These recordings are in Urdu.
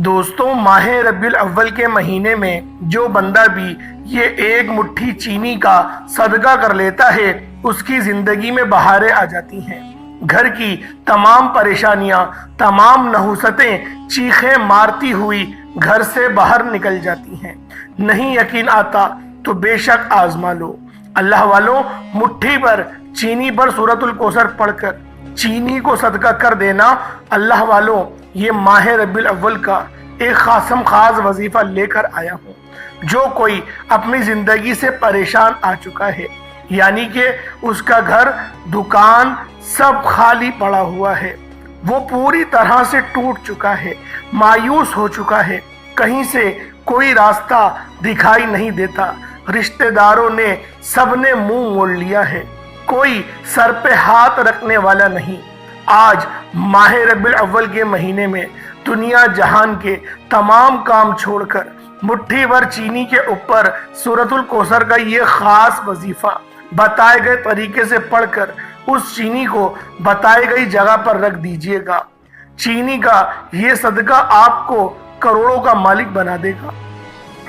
دوستوں، ماہ ربیع الاول کے مہینے میں جو بندہ بھی یہ ایک مٹھی چینی کا صدقہ کر لیتا ہے اس کی زندگی میں بہاریں آ جاتی ہیں۔ گھر کی تمام پریشانیاں، تمام نحوستیں چیخیں مارتی ہوئی گھر سے باہر نکل جاتی ہیں۔ نہیں یقین آتا تو بے شک آزما لو۔ اللہ والوں، مٹھی پر چینی پر سورۃ الکوثر پڑھ کر چینی کو صدقہ کر دینا، اللہ والوں یہ ماہ ربیع الاول کا ایک خاص وظیفہ لے کر آیا ہوں۔ جو کوئی اپنی زندگی سے پریشان آ چکا ہے، یعنی کہ اس کا گھر، دکان سب خالی پڑا ہوا ہے، وہ پوری طرح سے ٹوٹ چکا ہے، مایوس ہو چکا ہے، کہیں سے کوئی راستہ دکھائی نہیں دیتا، رشتہ داروں نے سب نے منہ موڑ لیا ہے، کوئی سر پہ ہاتھ رکھنے والا نہیں۔ آج ماہ ربیع الاول کے مہینے میں دنیا جہان کے تمام کام چھوڑ کر مٹھی بھر چینی کے اوپر سورۃ الکوثر کا یہ خاص وظیفہ بتائے گئے طریقے سے پڑھ کر اس چینی کو بتائی گئی جگہ پر رکھ دیجئے گا۔ چینی کا یہ صدقہ آپ کو کروڑوں کا مالک بنا دے گا۔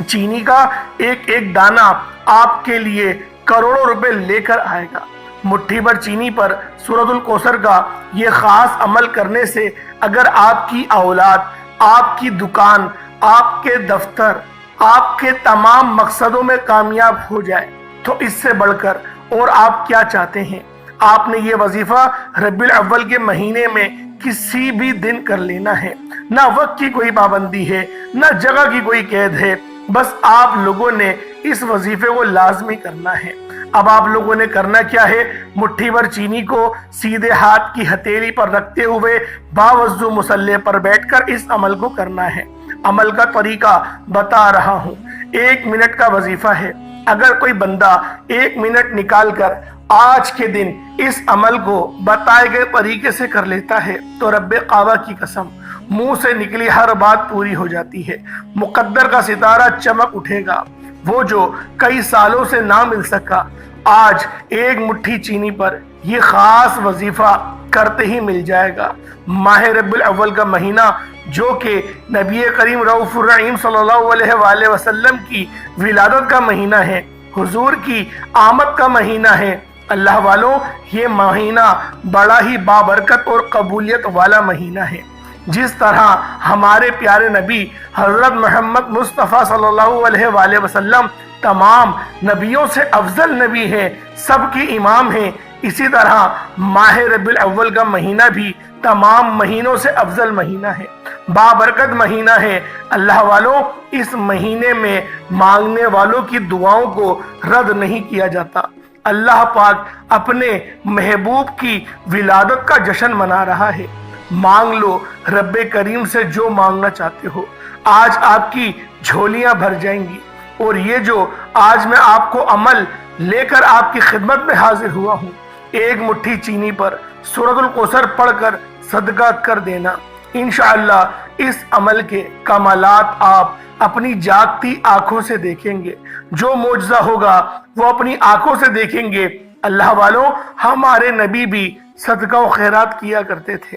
چینی کا ایک ایک دانہ آپ کے لیے کروڑوں روپے لے کر آئے گا۔ مٹھی بھر چینی پر سورۃ الکوثر کا یہ خاص عمل کرنے سے اگر آپ کی اولاد، آپ کی دکان، آپ کے دفتر، آپ کے تمام مقصدوں میں کامیاب ہو جائے تو اس سے بڑھ کر اور آپ کیا چاہتے ہیں؟ آپ نے یہ وظیفہ ربیع الاول کے مہینے میں کسی بھی دن کر لینا ہے۔ نہ وقت کی کوئی پابندی ہے، نہ جگہ کی کوئی قید ہے، بس آپ لوگوں نے اس وظیفے کو لازمی کرنا ہے۔ اب آپ لوگوں نے کرنا کیا ہے؟ مٹھی بھر چینی کو سیدھے ہاتھ کی ہتھیلی پر رکھتے ہوئے باوضو مصلی پر بیٹھ کر اس عمل کو کرنا ہے۔ عمل کا طریقہ بتا رہا ہوں۔ 1 منٹ کا وظیفہ ہے۔ اگر کوئی بندہ 1 منٹ نکال کر آج کے دن اس عمل کو بتائے گئے طریقے سے کر لیتا ہے تو رب کعبہ کی قسم منہ سے نکلی ہر بات پوری ہو جاتی ہے۔ مقدر کا ستارہ چمک اٹھے گا۔ وہ جو کئی سالوں سے نہ مل سکا، آج ایک مٹھی چینی پر یہ خاص وظیفہ کرتے ہی مل جائے گا۔ ماہ ربیع الاول کا مہینہ جو کہ نبی کریم رؤوف الرحیم صلی اللہ علیہ وآلہ وسلم کی ولادت کا مہینہ ہے، حضور کی آمد کا مہینہ ہے، اللہ والوں یہ مہینہ بڑا ہی بابرکت اور قبولیت والا مہینہ ہے۔ جس طرح ہمارے پیارے نبی حضرت محمد مصطفیٰ صلی اللہ علیہ وآلہ وسلم تمام نبیوں سے افضل نبی ہیں، سب کی امام ہیں، اسی طرح ماہ ربیع الاول کا مہینہ بھی تمام مہینوں سے افضل مہینہ ہے، بابرکت مہینہ ہے۔ اللہ والوں اس مہینے میں مانگنے والوں کی دعاؤں کو رد نہیں کیا جاتا۔ اللہ پاک اپنے محبوب کی ولادت کا جشن منا رہا ہے۔ مانگ لو رب کریم سے جو مانگنا چاہتے ہو، آج آپ کی جھولیاں بھر جائیں گی۔ اور یہ جو آج میں آپ کو عمل لے کر آپ کی خدمت میں حاضر ہوا ہوں، 1 مٹھی چینی پر سورۃ الکوثر پڑھ کر صدقہ کر دینا، انشاءاللہ اس عمل کے کمالات آپ اپنی جاگتی آنکھوں سے دیکھیں گے۔ جو معجزہ ہوگا وہ اپنی آنکھوں سے دیکھیں گے۔ اللہ والوں ہمارے نبی بھی صدقہ و خیرات کیا کرتے تھے،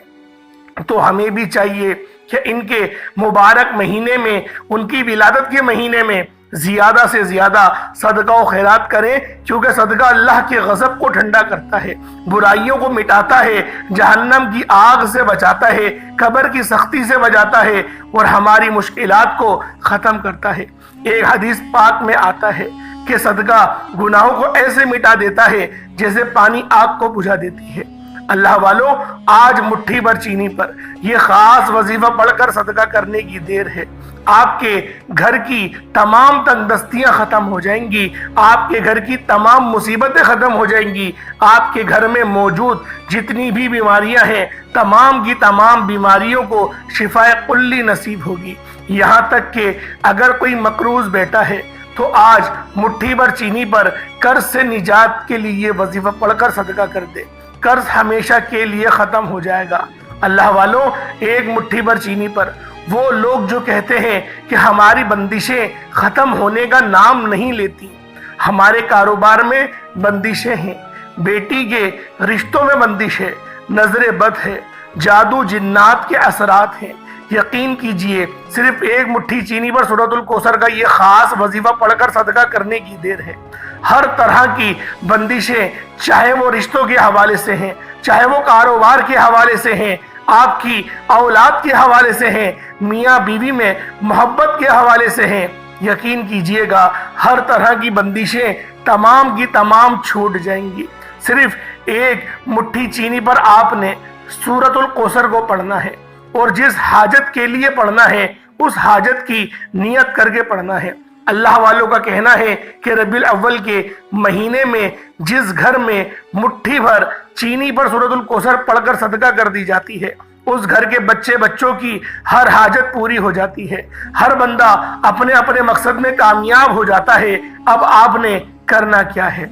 تو ہمیں بھی چاہیے کہ ان کے مبارک مہینے میں، ان کی ولادت کے مہینے میں زیادہ سے زیادہ صدقہ و خیرات کریں، کیونکہ صدقہ اللہ کے غضب کو ٹھنڈا کرتا ہے، برائیوں کو مٹاتا ہے، جہنم کی آگ سے بچاتا ہے، قبر کی سختی سے بچاتا ہے اور ہماری مشکلات کو ختم کرتا ہے۔ ایک حدیث پاک میں آتا ہے کہ صدقہ گناہوں کو ایسے مٹا دیتا ہے جیسے پانی آگ کو بجھا دیتی ہے۔ اللہ والوں آج مٹھی بھر چینی پر یہ خاص وظیفہ پڑھ کر صدقہ کرنے کی دیر ہے۔ آپ کے گھر کی تمام تنگ دستیاں ختم ہو جائیں گی، آپ کے گھر کی تمام مصیبتیں ختم ہو جائیں گی، آپ کے گھر میں موجود جتنی بھی بیماریاں ہیں تمام کی تمام بیماریوں کو شفائے کلی نصیب ہوگی۔ یہاں تک کہ اگر کوئی مقروض بیٹا ہے تو آج مٹھی بھر چینی پر قرض سے نجات کے لیے یہ وظیفہ پڑھ کر صدقہ کر دے، قرض ہمیشہ کے لیے ختم ہو جائے گا۔ اللہ والوں 1 مٹھی بھر چینی پر وہ لوگ جو کہتے ہیں کہ ہماری بندشیں ختم ہونے کا نام نہیں لیتی، ہمارے کاروبار میں بندشیں ہیں، بیٹی کے رشتوں میں بندش ہے، نظر بد ہے، جادو جنات کے اثرات ہیں، یقین کیجئے صرف ایک مٹھی چینی پر سورۃ الکوثر کا یہ خاص وظیفہ پڑھ کر صدقہ کرنے کی دیر ہے۔ ہر طرح کی بندشیں، چاہے وہ رشتوں کے حوالے سے ہیں، چاہے وہ کاروبار کے حوالے سے ہیں، آپ کی اولاد کے حوالے سے ہیں، میاں بیوی میں محبت کے حوالے سے ہیں، یقین کیجئے گا ہر طرح کی بندشیں تمام کی تمام چھوٹ جائیں گی۔ صرف ایک مٹھی چینی پر آپ نے سورۃ الکوثر کو پڑھنا ہے، اور جس حاجت کے لیے پڑھنا ہے اس حاجت کی نیت کر کے پڑھنا ہے۔ اللہ والوں کا کہنا ہے کہ ربیع الاول کے مہینے میں جس گھر میں مٹھی بھر چینی پر سورۃ الکوثر پڑھ کر صدقہ کر دی جاتی ہے، اس گھر کے بچے بچوں کی ہر حاجت پوری ہو جاتی ہے، ہر بندہ اپنے اپنے مقصد میں کامیاب ہو جاتا ہے۔ اب آپ نے کرنا کیا ہے؟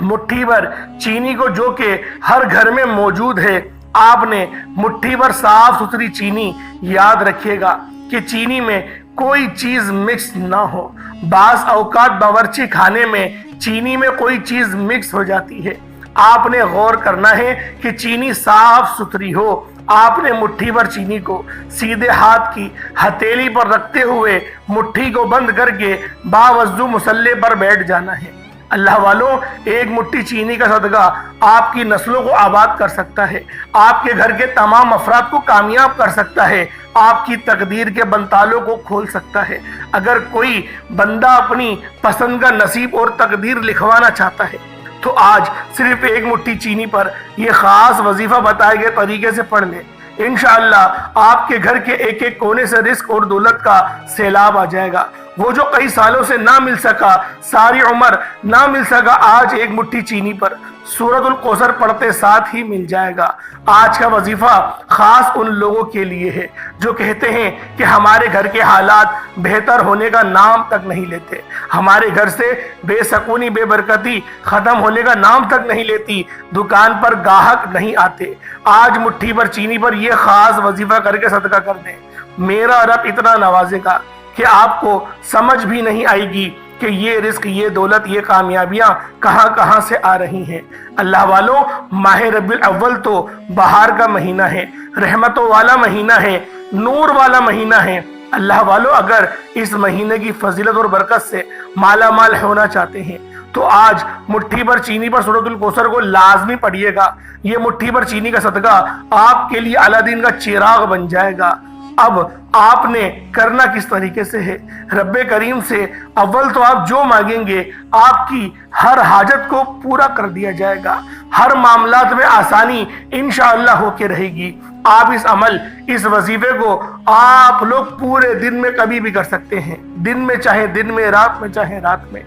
مٹھی بھر چینی کو، جو کہ ہر گھر میں موجود ہے، آپ نے مٹھی بھر صاف ستھری چینی، یاد رکھیے گا کہ چینی میں کوئی چیز مکس نہ ہو۔ بعض اوقات باورچی خانے میں چینی میں کوئی چیز مکس ہو جاتی ہے، آپ نے غور کرنا ہے کہ چینی صاف ستھری ہو۔ آپ نے مٹھی بھر چینی کو سیدھے ہاتھ کی ہتھیلی پر رکھتے ہوئے مٹھی کو بند کر کے باوضو مصلی پر بیٹھ جانا ہے۔ اللہ والوں، ایک مٹھی چینی کا صدقہ آپ کی نسلوں کو آباد کر سکتا ہے، آپ کے گھر کے تمام افراد کو کامیاب کر سکتا ہے، آپ کی تقدیر کے بنتالوں کو کھول سکتا ہے۔ اگر کوئی بندہ اپنی پسند کا نصیب اور تقدیر لکھوانا چاہتا ہے تو آج صرف ایک مٹھی چینی پر یہ خاص وظیفہ بتائے گئے طریقے سے پڑھ لیں، انشاءاللہ آپ کے گھر کے ایک ایک کونے سے رزق اور دولت کا سیلاب آ جائے گا۔ وہ جو کئی سالوں سے نہ مل سکا، ساری عمر نہ مل سکا، آج ایک مٹھی چینی پر سورۃ الکوثر پڑھتے ساتھ ہی مل جائے گا۔ آج کا وظیفہ خاص ان لوگوں کے لیے ہے جو کہتے ہیں کہ ہمارے گھر کے حالات بہتر ہونے کا نام تک نہیں لیتے، ہمارے گھر سے بے سکونی بے برکتی ختم ہونے کا نام تک نہیں لیتی، دکان پر گاہک نہیں آتے۔ آج مٹھی پر چینی پر یہ خاص وظیفہ کر کے صدقہ کر دیں، میرا رب اتنا نوازے گا کہ آپ کو سمجھ بھی نہیں آئے گی کہ یہ رزق، یہ دولت، یہ کامیابیاں کہاں کہاں سے آ رہی ہیں۔ اللہ والوں، ماہ ربیع الاول تو بہار کا مہینہ ہے، رحمتوں والا مہینہ ہے، نور والا مہینہ ہے۔ اللہ والوں، اگر اس مہینے کی فضیلت اور برکت سے مالا مال ہونا چاہتے ہیں تو آج مٹھی بھر چینی پر سورۃ الکوثر کو لازمی پڑھیے گا۔ یہ مٹھی بھر چینی کا صدقہ آپ کے لیے الدین کا چراغ بن جائے گا۔ اب آپ نے کرنا کس طریقے سے ہے؟ رب کریم سے اول تو آپ جو مانگیں گے آپ کی ہر حاجت کو پورا کر دیا جائے گا، ہر معاملات میں آسانی انشاءاللہ ہو کے رہے گی۔ آپ اس عمل، اس وظیفے کو آپ لوگ پورے دن میں کبھی بھی کر سکتے ہیں، دن میں چاہے دن میں، رات میں چاہے رات میں۔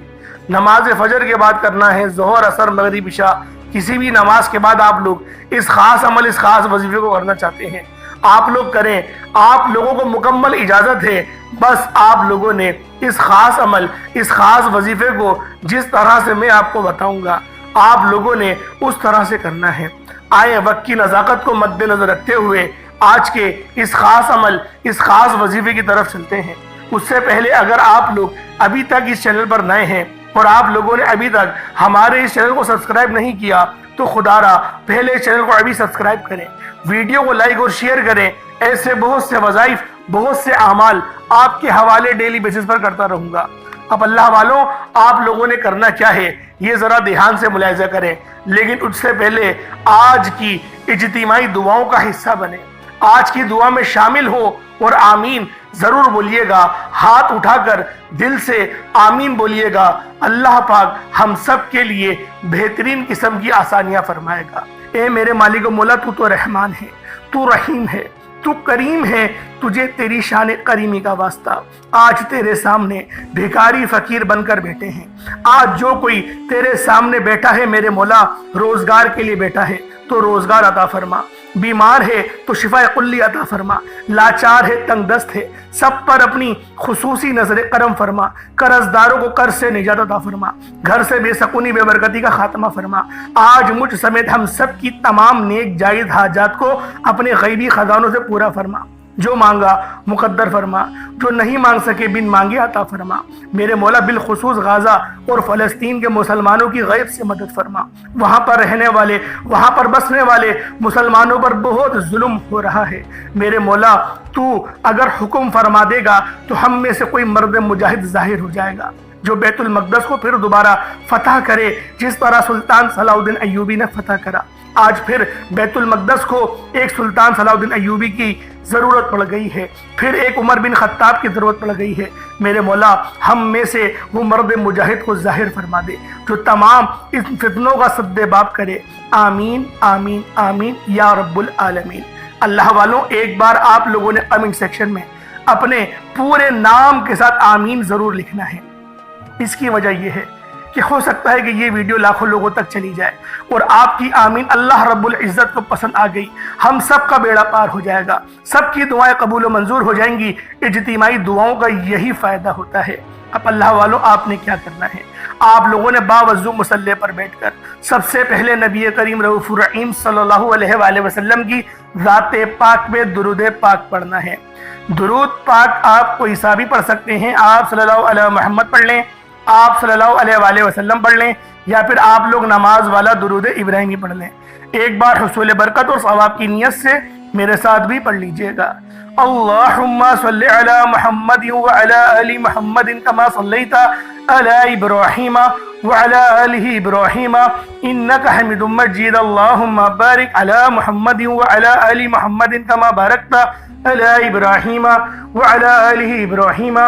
نماز فجر کے بعد کرنا ہے، ظہر، عصر، مغرب، عشاء، کسی بھی نماز کے بعد آپ لوگ اس خاص عمل، اس خاص وظیفے کو کرنا چاہتے ہیں، آپ لوگ کریں۔ آپ لوگوں کو مکمل اجازت ہے، بس آپ لوگوں نے اس خاص عمل، اس خاص وظیفے کو جس طرح سے میں آپ کو بتاؤں گا آپ لوگوں نے اس طرح سے کرنا ہے۔ آئے وقت کی نزاکت کو مد نظر رکھتے ہوئے آج کے اس خاص عمل، اس خاص وظیفے کی طرف چلتے ہیں۔ اس سے پہلے اگر آپ لوگ ابھی تک اس چینل پر نئے ہیں اور آپ لوگوں نے ابھی تک ہمارے اس چینل کو سبسکرائب نہیں کیا تو خدا را پہلے اس چینل کو ابھی سبسکرائب کریں، ویڈیو کو لائک اور شیئر کریں۔ ایسے بہت سے وظائف، بہت سے اعمال آپ کے حوالے ڈیلی بیسس پر کرتا رہوں گا۔ اب اللہ والوں، آپ لوگوں نے کرنا کیا ہے یہ ذرا دھیان سے ملاحظہ کریں، لیکن اس سے پہلے آج کی اجتماعی دعاؤں کا حصہ بنیں، آج کی دعا میں شامل ہو اور آمین ضرور بولیے گا۔ ہاتھ اٹھا کر دل سے آمین بولیے گا۔ اللہ پاک ہم سب کے لیے بہترین قسم کی آسانیاں فرمائے گا۔ اے میرے مالک و مولا، تو رحمان ہے، تو رحیم ہے، تو کریم ہے، تجھے تیری شان کریمی کا واسطہ۔ آج تیرے سامنے بھیکاری فقیر بن کر بیٹھے ہیں۔ آج جو کوئی تیرے سامنے بیٹھا ہے میرے مولا، روزگار کے لیے بیٹھا ہے تو روزگار عطا فرما، بیمار ہے تو شفا کلی عطا فرما، لاچار ہے، تنگ دست ہے، سب پر اپنی خصوصی نظر کرم فرما، قرض داروں کو قرض سے نجات عطا فرما، گھر سے بے سکونی بے برکتی کا خاتمہ فرما۔ آج مجھ سمیت ہم سب کی تمام نیک جائز حاجات کو اپنے غیبی خزانوں سے پورا فرما۔ جو مانگا مقدر فرما، جو نہیں مانگ سکے بن مانگے عطا فرما۔ میرے مولا بالخصوص غزہ اور فلسطین کے مسلمانوں کی غیب سے مدد فرما۔ وہاں پر رہنے والے، وہاں پر بسنے والے مسلمانوں پر بہت ظلم ہو رہا ہے۔ میرے مولا تو اگر حکم فرما دے گا تو ہم میں سے کوئی مرد مجاہد ظاہر ہو جائے گا جو بیت المقدس کو پھر دوبارہ فتح کرے، جس طرح سلطان صلاح الدین ایوبی نے فتح کرا۔ آج پھر بیت المقدس کو ایک سلطان صلاح الدین ایوبی کی ضرورت پڑ گئی ہے، پھر ایک عمر بن خطاب کی ضرورت پڑ گئی ہے۔ میرے مولا ہم میں سے وہ مرد مجاہد کو ظاہر فرما دے جو تمام ان فتنوں کا سد باب کرے۔ آمین آمین آمین یا رب العالمین۔ اللہ والوں، ایک بار آپ لوگوں نے کمنٹ سیکشن میں اپنے پورے نام کے ساتھ آمین ضرور لکھنا ہے۔ اس کی وجہ یہ ہے کہ ہو سکتا ہے کہ یہ ویڈیو لاکھوں لوگوں تک چلی جائے اور آپ کی آمین اللہ رب العزت کو پسند آ گئی، ہم سب کا بیڑا پار ہو جائے گا، سب کی دعائیں قبول و منظور ہو جائیں گی۔ اجتماعی دعاؤں کا یہی فائدہ ہوتا ہے۔ اب اللہ والوں، آپ نے کیا کرنا ہے؟ آپ لوگوں نے باوضو مصلی پر بیٹھ کر سب سے پہلے نبی کریم رؤوف الرحیم صلی اللہ علیہ وآلہ وسلم کی ذات پاک پہ درود پاک پڑھنا ہے۔ درود پاک آپ کوئی سا بھی پڑھ سکتے ہیں، آپ صلی اللہ علیہ محمد پڑھ لیں، آپ صلی اللہ علیہ وآلہ وسلم پڑھ لیں، یا پھر آپ لوگ نماز والا درود ابراہیمی پڑھ لیں۔ ایک بار حصول برکت اور ثواب کی نیت سے میرے ساتھ بھی پڑھ لیجئے گا۔ اللہم صلی علی محمد وعلی آل محمد کما صلیت علی ابراہیم وعلی آل ابراہیم انک حمید مجید۔ اللہم بارک علی محمد وعلی آل محمد کما بارکت علی ابراہیم وعلی آل ابراہیم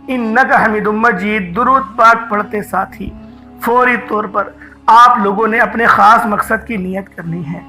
انک حمید مجید۔ درود پاک پڑھتے ساتھ ہی فوری طور پر آپ لوگوں نے اپنے خاص مقصد کی نیت کرنی ہے۔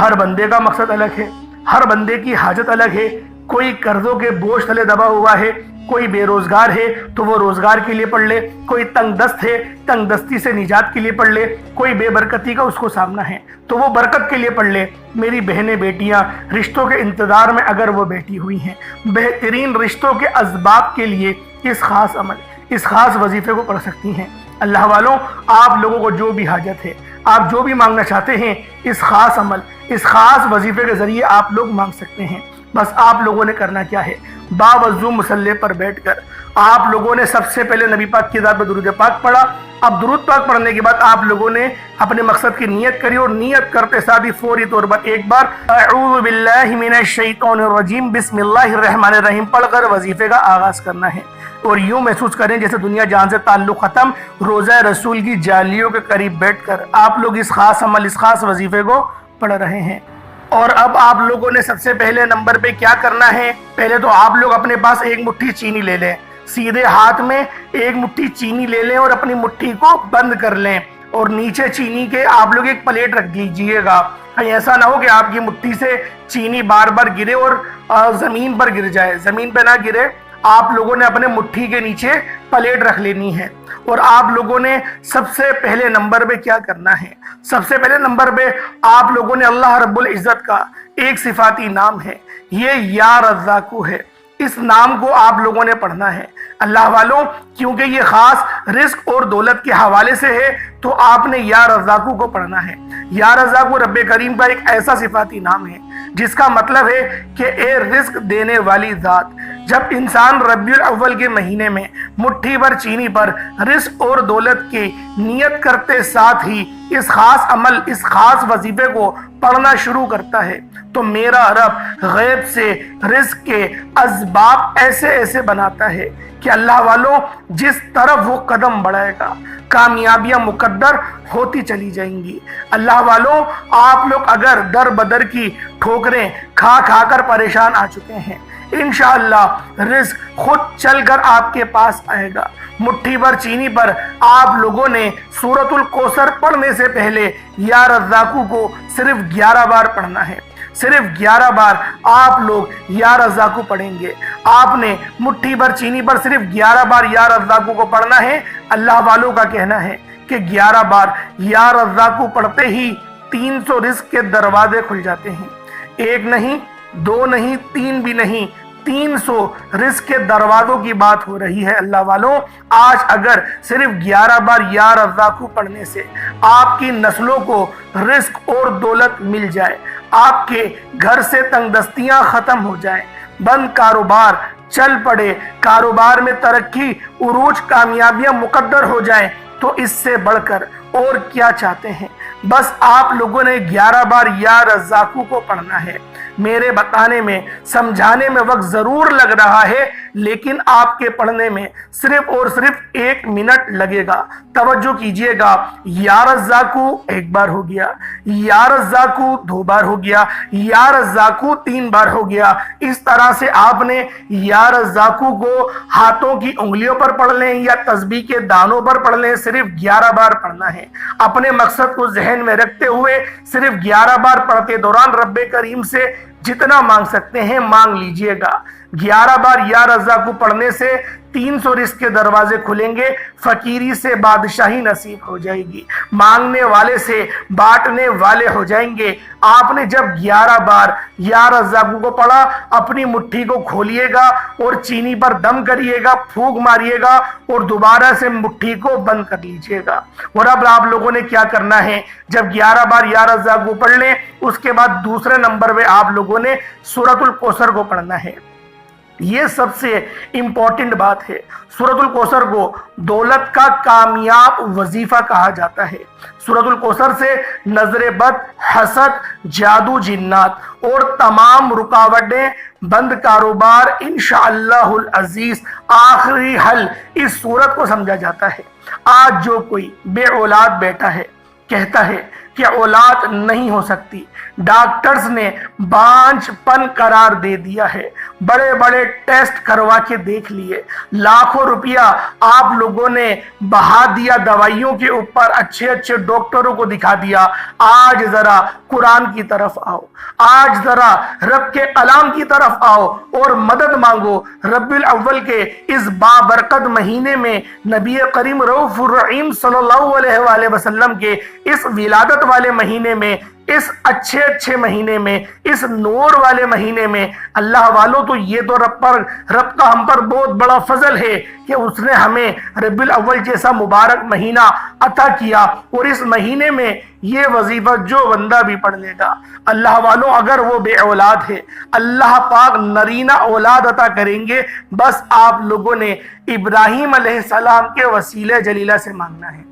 ہر بندے کا مقصد الگ ہے، ہر بندے کی حاجت الگ ہے۔ کوئی قرضوں کے بوجھ تلے دبا ہوا ہے، کوئی بے روزگار ہے تو وہ روزگار کے لیے پڑھ لے، کوئی تنگ دست ہے تنگ دستی سے نجات کے لیے پڑھ لے، کوئی بے برکتی کا اس کو سامنا ہے تو وہ برکت کے لیے پڑھ لے۔ میری بہنیں بیٹیاں رشتوں کے انتظار میں اگر وہ بیٹھی ہوئی ہیں، بہترین رشتوں کے اسباب کے لیے اس خاص عمل، اس خاص وظیفے کو پڑھ سکتی ہیں۔ اللہ والوں، آپ لوگوں کو جو بھی حاجت ہے، آپ جو بھی مانگنا چاہتے ہیں، اس خاص عمل، اس خاص وظیفے کے ذریعے آپ لوگ مانگ سکتے ہیں۔ بس آپ لوگوں نے کرنا کیا ہے؟ باوضو مصلی پر بیٹھ کر آپ لوگوں نے سب سے پہلے نبی پاک کی ذات پہ درود پاک پڑھا۔ اب درود پاک پڑھنے کے بعد آپ لوگوں نے اپنے مقصد کی نیت کری اور نیت کرتے ساتھ ہی فوری طور پر ایک بار اعوذ باللہ من الشیطان الرجیم بسم اللہ الرحمن الرحیم پڑھ کر وظیفے کا آغاز کرنا ہے، اور یوں محسوس کریں جیسے دنیا جان سے تعلق ختم، روزہ رسول کی جالیوں کے قریب بیٹھ کر آپ لوگ اس خاص عمل، اس خاص وظیفے کو پڑھ رہے ہیں۔ اور اب آپ لوگوں نے سب سے پہلے نمبر پہ کیا کرنا ہے؟ پہلے تو آپ لوگ اپنے پاس ایک مٹھی چینی لے لیں، سیدھے ہاتھ میں ایک مٹھی چینی لے لیں اور اپنی مٹھی کو بند کر لیں، اور نیچے چینی کے آپ لوگ ایک پلیٹ رکھ دیجئے گا۔ ایسا نہ ہو کہ آپ کی مٹھی سے چینی بار بار گرے اور زمین پر گر جائے، زمین پہ نہ گرے۔ آپ لوگوں نے اپنے مٹھی کے نیچے پلیٹ رکھ لینی ہے، اور آپ لوگوں نے سب سے پہلے نمبر پہ کیا کرنا ہے؟ سب سے پہلے نمبر پہ آپ لوگوں نے اللہ رب العزت کا ایک صفاتی نام ہے، یہ یا رزاقو ہے، اس نام کو آپ لوگوں نے پڑھنا ہے۔ اللہ والوں، کیونکہ یہ خاص رزق اور دولت کے حوالے سے ہے تو آپ نے یا رزاقو کو پڑھنا ہے۔ یا رزاقو رب کریم کا ایک ایسا صفاتی نام ہے جس کا مطلب ہے کہ اے رزق دینے والی ذات۔ جب انسان ربیع الاول کے مہینے میں مٹھی بھر چینی پر رزق اور دولت کی نیت کرتے ساتھ ہی اس خاص عمل، اس خاص وظیفے کو پڑھنا شروع کرتا ہے تو میرا رب غیب سے رزق کے اسباب ایسے ایسے بناتا ہے کہ اللہ والوں جس طرف وہ قدم بڑھائے گا کامیابیاں مقدر ہوتی چلی جائیں گی۔ اللہ والوں، آپ لوگ اگر در بدر کی ٹھوکریں کھا کھا کر پریشان آ چکے ہیں، انشاءاللہ رزق خود چل کر آپ کے پاس آئے گا۔ مٹھی بھر چینی پر آپ لوگوں نے سورۃ الکوثر پڑھنے سے پہلے یا رزاقو کو صرف 11 بار پڑھنا ہے، صرف 11 بار آپ لوگ یا رزاقو پڑھیں گے۔ آپ نے مٹھی بھر چینی پر صرف 11 بار یا رزاقو کو پڑھنا ہے۔ اللہ والوں کا کہنا ہے کہ 11 بار یا رزاقو پڑھتے ہی 300 رزق کے دروازے کھل جاتے ہیں۔ ایک نہیں، دو نہیں، تین بھی نہیں، 300 رزق کے دروازوں کی بات ہو رہی ہے۔ اللہ والوں، آج اگر صرف 11 بار یا رزاقو پڑھنے سے آپ کی نسلوں کو رزق اور دولت مل جائے، آپ کے گھر سے تنگ دستیاں ختم ہو جائیں، بند کاروبار چل پڑے، کاروبار میں ترقی، عروج، کامیابیاں مقدر ہو جائیں، تو اس سے بڑھ کر اور کیا چاہتے ہیں؟ بس آپ لوگوں نے 11 بار یا رزاقو کو پڑھنا ہے۔ میرے بتانے میں، سمجھانے میں وقت ضرور لگ رہا ہے، لیکن آپ کے پڑھنے میں صرف اور صرف 1 منٹ لگے گا۔ توجہ کیجئے گا، یا رزاقو 1 بار ہو گیا، یا رزاقو 2 بار ہو گیا، یا رزاقو 3 بار ہو گیا۔ اس طرح سے آپ نے یا رزاقو کو ہاتھوں کی انگلیوں پر پڑھ لیں یا تسبیح کے دانوں پر پڑھ لیں، صرف 11 بار پڑھنا ہے۔ اپنے مقصد کو ذہن میں رکھتے ہوئے صرف 11 بار پڑھتے دوران رب کریم سے جتنا مانگ سکتے ہیں مانگ لیجئے گا۔ 11 بار یا رزاقو پڑھنے سے 300 رزق کے دروازے کھلیں گے، فقیری سے بادشاہی نصیب ہو جائے گی، مانگنے والے سے بانٹنے والے ہو جائیں گے۔ آپ نے جب 11 بار یا رزاقو کو پڑھا، اپنی مٹھی کو کھولیے گا اور چینی پر دم کریے گا، پھونک ماریے گا اور دوبارہ سے مٹھی کو بند کر لیجئے گا۔ اور اب آپ لوگوں نے کیا کرنا ہے، جب 11 بار یا رزاقو پڑھ لیں، اس کے بعد دوسرے نمبر پہ آپ لوگوں نے سورۃ الکوثر کو پڑھنا ہے۔ یہ سب سے امپورٹنٹ بات ہے۔ سورۃ الکوثر کو دولت کا کامیاب وظیفہ کہا جاتا ہے۔ سورۃ الکوثر سے نظر بد، حسد، جادو، جنات اور تمام رکاوٹیں، بند کاروبار، انشاءاللہ العزیز آخری حل اس سورت کو سمجھا جاتا ہے۔ آج جو کوئی بے اولاد بیٹا ہے، کہتا ہے کہ اولاد نہیں ہو سکتی، ڈاکٹرز نے بانجھ پن قرار دے دیا ہے، بڑے بڑے ٹیسٹ کروا کے دیکھ لیے، لاکھوں روپیہ آپ لوگوں نے بہا دیا دوائیوں کے اوپر، اچھے اچھے ڈاکٹروں کو دکھا دیا، آج ذرا قرآن کی طرف آؤ، آج ذرا رب کے کلام کی طرف آؤ اور مدد مانگو۔ ربیع الاول کے اس بابرکت مہینے میں نبی کریم رؤوف الرحیم صلی اللہ علیہ وآلہ وسلم کے اس ولادت والے مہینے میں، اس اچھے مہینے میں، اس نور والے مہینے میں، اللہ والوں تو یہ تو رب کا ہم پر بہت بڑا فضل ہے کہ اس نے ہمیں ربیع الاول جیسا مبارک مہینہ عطا کیا۔ اور اس مہینے میں یہ وظیفہ جو بندہ بھی پڑھ لے گا، اللہ والوں اگر وہ بے اولاد ہے، اللہ پاک نرینہ اولاد عطا کریں گے۔ بس آپ لوگوں نے ابراہیم علیہ السلام کے وسیلہ جلیلہ سے مانگنا ہے۔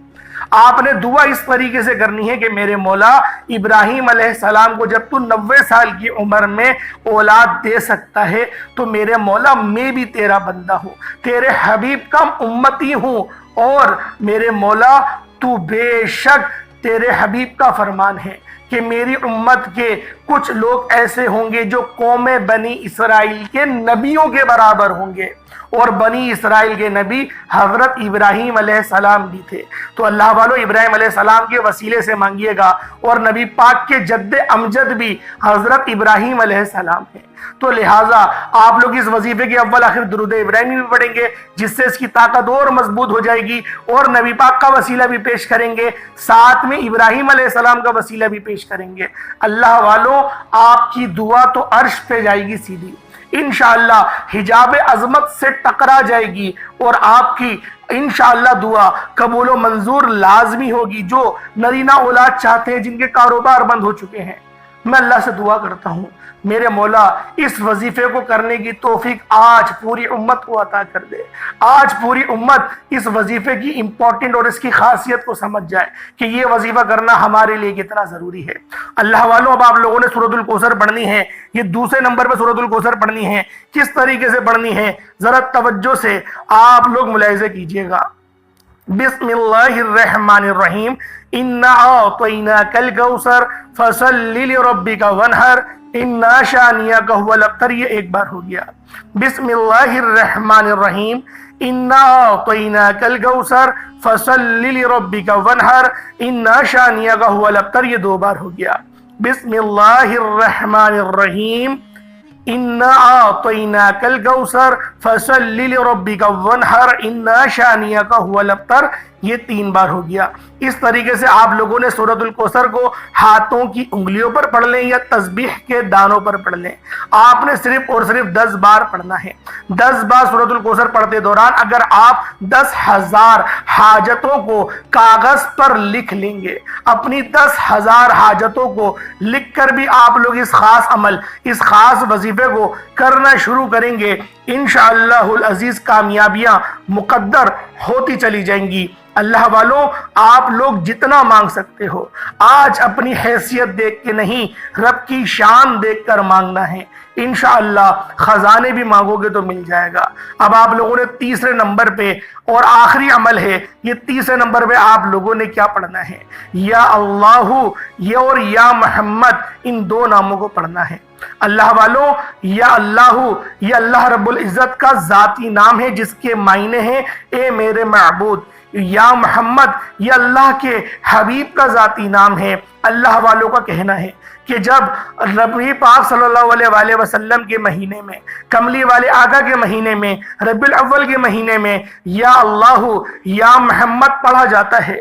آپ نے دعا اس طریقے سے کرنی ہے کہ میرے مولا ابراہیم علیہ السلام کو جب تو 90 سال کی عمر میں اولاد دے سکتا ہے، تو میرے مولا میں بھی تیرا بندہ ہوں، تیرے حبیب کا امتی ہوں، اور میرے مولا تو بے شک تیرے حبیب کا فرمان ہے کہ میری امت کے کچھ لوگ ایسے ہوں گے جو قوم بنی اسرائیل کے نبیوں کے برابر ہوں گے، اور بنی اسرائیل کے نبی حضرت ابراہیم علیہ السلام بھی تھے۔ تو اللہ والوں ابراہیم علیہ السلام کے وسیلے سے مانگیے گا، اور نبی پاک کے جد امجد بھی حضرت ابراہیم علیہ السلام ہیں۔ تو لہٰذا آپ لوگ اس وظیفے کے اول آخر درود ابراہیمی بھی پڑھیں گے، جس سے اس کی طاقت اور مضبوط ہو جائے گی، اور نبی پاک کا وسیلہ بھی پیش کریں گے، ساتھ میں ابراہیم علیہ السلام کا وسیلہ بھی پیش کریں گے۔ اللہ والوں آپ کی دعا تو عرش پہ جائے گی سیدھی، انشاءاللہ حجاب عظمت سے ٹکرا جائے گی، اور آپ کی انشاءاللہ دعا قبول و منظور لازمی ہوگی۔ جو نرینہ اولاد چاہتے ہیں، جن کے کاروبار بند ہو چکے ہیں، میں اللہ سے دعا کرتا ہوں میرے مولا اس وظیفے کو کرنے کی توفیق آج پوری امت کو عطا کر دے۔ آج پوری امت اس وظیفے کی امپورٹنٹ اور اس کی خاصیت کو سمجھ جائے کہ یہ وظیفہ کرنا ہمارے لیے کتنا ضروری ہے۔ اللہ والوں اب آپ لوگوں نے سورۃ الکوثر پڑھنی ہے، یہ دوسرے نمبر پہ سورۃ الکوثر پڑھنی ہے۔ کس طریقے سے پڑھنی ہے ذرا توجہ سے آپ لوگ ملاحظہ کیجئے گا۔ بسم اللہ الرحمن الرحیم، انا اعطیناک الکوثر فصل لربک وانحر انا شانئک ھو الابتر۔ یہ 1 بار ہو گیا۔ بسم اللہ الرحمن الرحیم، انا اعطیناک الکوثر فصل لربک وانحر انا شانئک ھو الابتر۔ یہ 2 بار ہو گیا۔ بسم اللہ الرحمن الرحیم، انا اعطیناک الکوثر فصل لربک وانحر انا شانئک ھو الابتر۔ یہ 3 بار ہو گیا۔ اس طریقے سے آپ لوگوں نے سورۃ الکوثر کو ہاتھوں کی انگلیوں پر پڑھ لیں یا تسبیح کے دانوں پر پڑھ لیں۔ آپ نے صرف اور صرف 10 بار پڑھنا ہے۔ 10 بار سورۃ الکوثر پڑھتے دوران اگر آپ 10,000 حاجتوں کو کاغذ پر لکھ لیں گے، اپنی 10,000 حاجتوں کو لکھ کر بھی آپ لوگ اس خاص عمل، اس خاص وظیفے کو کرنا شروع کریں گے، انشاءاللہ العزیز کامیابیاں مقدر ہوتی چلی جائیں گی۔ اللہ والوں، آپ لوگ جتنا مانگ سکتے ہو آج اپنی حیثیت دیکھ کے نہیں، رب کی شان دیکھ کر مانگنا ہے، انشاءاللہ خزانے بھی مانگو گے تو مل جائے گا۔ اب آپ لوگوں نے تیسرے نمبر پہ، اور آخری عمل ہے یہ، تیسرے نمبر پہ آپ لوگوں نے کیا پڑھنا ہے؟ یا اللہ یہ اور یا محمد، ان دو ناموں کو پڑھنا ہے۔ اللہ والوں، یا اللہ یہ اللہ رب العزت کا ذاتی نام ہے جس کے معنی ہیں اے میرے معبود۔ یا محمد یہ اللہ کے حبیب کا ذاتی نام ہے۔ اللہ والوں کا کہنا ہے کہ جب نبی پاک صلی اللہ علیہ وآلہ وسلم کے مہینے میں، کملی والے آقا کے مہینے میں، ربیع الاول کے مہینے میں یا اللہ یا محمد پڑھا جاتا ہے،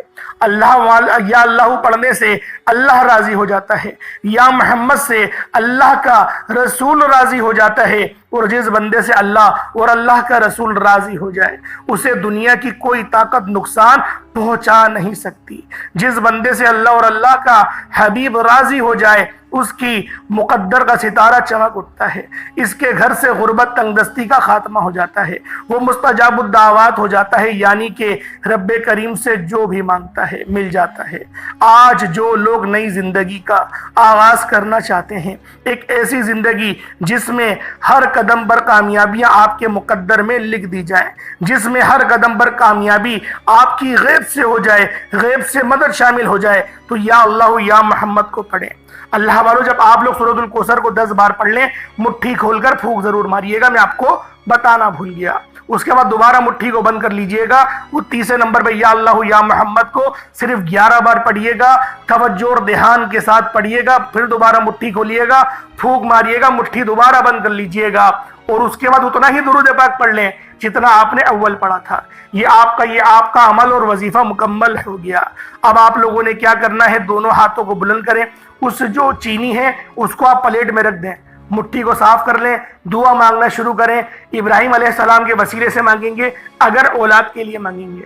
یا اللہ پڑھنے سے اللہ راضی ہو جاتا ہے، یا محمد سے اللہ کا رسول راضی ہو جاتا ہے، اور جس بندے سے اللہ اور اللہ کا رسول راضی ہو جائے اسے دنیا کی کوئی طاقت نقصان پہنچا نہیں سکتی۔ جس بندے سے اللہ اور اللہ کا حبیب راضی ہو جائے اس کی مقدر کا ستارہ چمک اٹھتا ہے، اس کے گھر سے غربت تنگ دستی کا خاتمہ ہو جاتا ہے، وہ مستجاب الدعوات ہو جاتا ہے، یعنی کہ رب کریم سے جو بھی مانگتا ہے مل جاتا ہے۔ آج جو لوگ نئی زندگی کا آغاز کرنا چاہتے ہیں، ایک ایسی زندگی جس میں ہر قدم پر کامیابیاں آپ کے مقدر میں لکھ دی جائیں، جس میں ہر قدم پر کامیابی آپ کی غیب سے ہو جائے، غیب سے مدد شامل ہو جائے، تو یا اللہ یا محمد کو پڑھیں۔ اللہ والوں، جب آپ لوگ سورۃ الکوثر کو 10 بار پڑھ لیں، مٹھی کھول کر پھونک ضرور ماریے گا، میں آپ کو بتانا بھول گیا۔ اس کے بعد دوبارہ مٹھی کو بند کر لیجئے گا، وہ تیسرے نمبر پہ یا اللہ یا محمد کو صرف 11 بار پڑھیے گا، توجہ اور دھیان کے ساتھ پڑھیے گا، پھر دوبارہ مٹھی کھولیے گا، پھونک ماریے گا، مٹھی دوبارہ بند کر لیجئے گا، اور اس کے بعد اتنا ہی درود پاک پڑھ لیں جتنا آپ نے اول پڑھا تھا۔ یہ آپ کا عمل اور وظیفہ مکمل ہو گیا۔ اب آپ لوگوں نے کیا کرنا ہے؟ دونوں ہاتھوں کو بلند کریں، اس جو چینی ہے اس کو آپ پلیٹ میں رکھ دیں، مٹھی کو صاف کر لیں، دعا مانگنا شروع کریں۔ ابراہیم علیہ السلام کے وسیلے سے مانگیں گے اگر اولاد کے لیے مانگیں گے،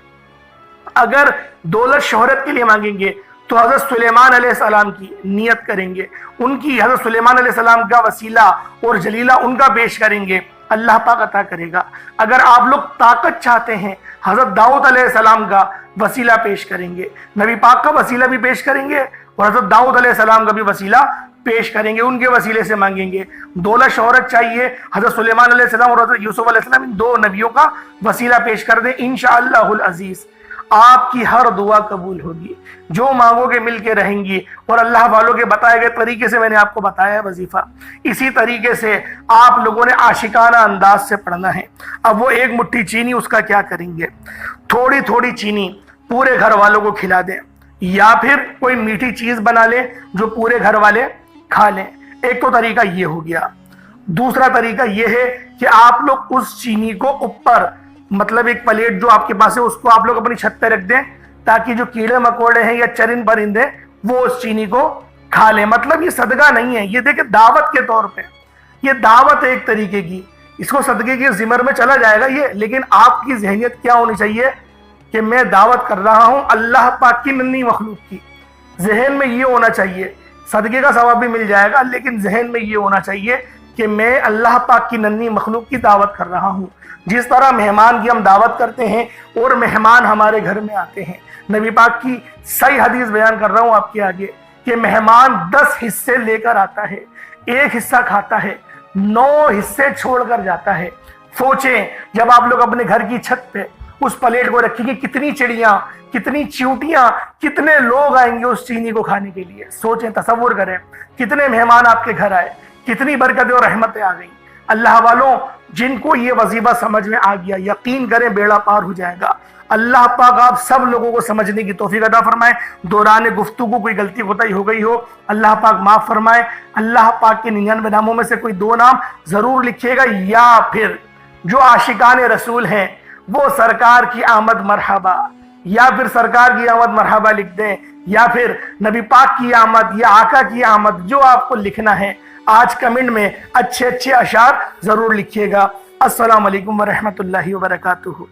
اگر دولت شہرت کے لیے مانگیں گے تو حضرت سلیمان علیہ السلام کی نیت کریں گے، ان کی حضرت سلیمان علیہ السلام کا وسیلہ اور جلیلہ ان کا پیش کریں گے، اللہ پاک عطا کرے گا۔ اگر آپ لوگ طاقت چاہتے ہیں، حضرت داؤد علیہ السلام کا وسیلہ پیش کریں گے، نبی پاک کا وسیلہ بھی پیش کریں گے، اور حضرت داؤد علیہ السلام کا بھی وسیلہ پیش کریں گے، ان کے وسیلے سے مانگیں گے۔ دولت شہرت چاہیے، حضرت سلیمان علیہ السلام اور حضرت یوسف علیہ السلام، ان دو نبیوں کا وسیلہ پیش کر دیں، انشاءاللہ العزیز آپ کی ہر دعا قبول ہوگی، جو مانگو گے مل کے رہیں گی۔ اور اللہ والوں کے بتائے گئے طریقے سے میں نے آپ کو بتایا ہے وظیفہ، اسی طریقے سے آپ لوگوں نے عاشقانہ انداز سے پڑھنا ہے۔ اب وہ ایک مٹھی چینی، اس کا کیا کریں گے؟ تھوڑی تھوڑی چینی پورے گھر والوں کو کھلا دیں، یا پھر کوئی میٹھی چیز بنا لیں جو پورے گھر والے کھا لیں۔ ایک تو طریقہ یہ ہو گیا۔ دوسرا طریقہ یہ ہے کہ آپ لوگ اس چینی کو اوپر، مطلب ایک پلیٹ جو آپ کے پاس ہے اس کو آپ لوگ اپنی چھت پہ رکھ دیں، تاکہ جو کیڑے مکوڑے ہیں یا چرند پرندے وہ اس چینی کو کھا لیں۔ مطلب یہ صدقہ نہیں ہے، یہ دیکھیں دعوت کے طور پہ، یہ دعوت ہے ایک طریقے کی، اس کو صدقے کے ذمر میں چلا جائے گا یہ، لیکن آپ کی ذہنیت کیا ہونی چاہیے کہ میں دعوت کر رہا ہوں اللہ پاک کی ننھی مخلوق کی۔ ذہن میں یہ ہونا چاہیے، صدقے کا ثواب بھی مل جائے گا، لیکن ذہن میں یہ ہونا چاہیے کہ میں اللہ پاک کی ننھی مخلوق کی دعوت کر رہا ہوں۔ جس طرح مہمان کی ہم دعوت کرتے ہیں اور مہمان ہمارے گھر میں آتے ہیں، نبی پاک کی صحیح حدیث بیان کر رہا ہوں آپ کے آگے کہ مہمان 10 حصے لے کر آتا ہے، 1 حصہ کھاتا ہے، 9 حصے چھوڑ کر جاتا ہے۔ سوچیں جب آپ لوگ اپنے گھر کی چھت پہ اس پلیٹ کو رکھیں گے، کتنی چڑیاں، کتنی چیونٹیاں، کتنے لوگ آئیں گے اس چینی کو کھانے کے لیے۔ سوچیں، تصور کریں کتنے مہمان آپ کے گھر آئے، کتنی برکتیں اور رحمتیں آ گئیں۔ اللہ والوں، جن کو یہ وظیفہ سمجھ میں آ گیا، یقین کریں بیڑا پار ہو جائے گا۔ اللہ پاک آپ سب لوگوں کو سمجھنے کی توفیق عطا فرمائے۔ دوران گفتگو کوئی غلطی کوتاہی ہو گئی ہو، اللہ پاک معاف فرمائے۔ اللہ پاک کے 99 ناموں میں سے کوئی 2 نام ضرور لکھیے گا، یا پھر جو عاشقان رسول ہیں وہ سرکار کی آمد مرحبا، یا پھر سرکار کی آمد مرحبا لکھ دیں، یا پھر نبی پاک کی آمد یا آقا کی آمد، جو آپ کو لکھنا ہے آج کمنٹ میں اچھے اشعار ضرور لکھیے گا۔ السلام علیکم ورحمۃ اللہ وبرکاتہ۔